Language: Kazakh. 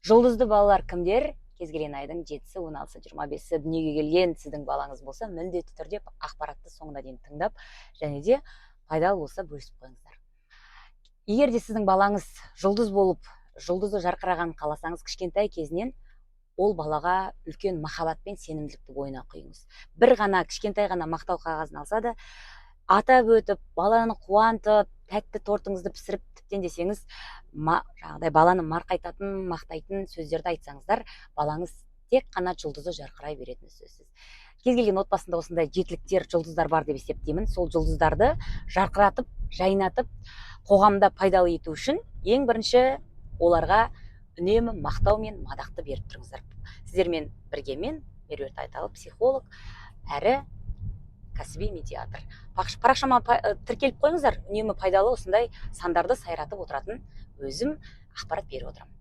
Жұлдызды балалар кімдер? Кез келген айдың 7-сі, 16-сы, 25-сі дүниеге келген сіздің балаңыз болса, міндетті түрде ақпаратты соңына дейін тыңдап, және де пайдалы болса бөлісіп қойыңыздар. Егер де сіздің балаңыз жұлдыз болып, жұлдызы жарқырағанын қаласаңыз, кішкентай кезінен ол балаға үлкен махаббат пен сенімділікті бойына құйыңыз. Бір ғана кішкентай ғана мақтау қағазын алса да, атап өтіп, баланы қуантып, тәтті тортыңызды пісіріп, тіптен десеңіз, жаңағыдай баланы марқайтатын, мақтайтын сөздерді айтсаңыздар, балаңыз тек қана жұлдызы жарқырай беретіні сөзсіз. Кез келген отбасында осындай жетіліктер, жұлдыздар бар деп есептеймін. Сол жұлдыздарды жарқыратып, жайнатып, қоғамда пайдалы ету үшін ең бірінші оларға үнемі мақтау мен мадақты беріп тұрыңыздар. Сіздермен бірге мен, Меруерт Айталы, психолог әрі кәсіби медиатор. Парақшама тіркеліп қойыңыздар, үнемі пайдалы осындай сандарды сайратып отыратын өзім ақпарат беріп отырамын.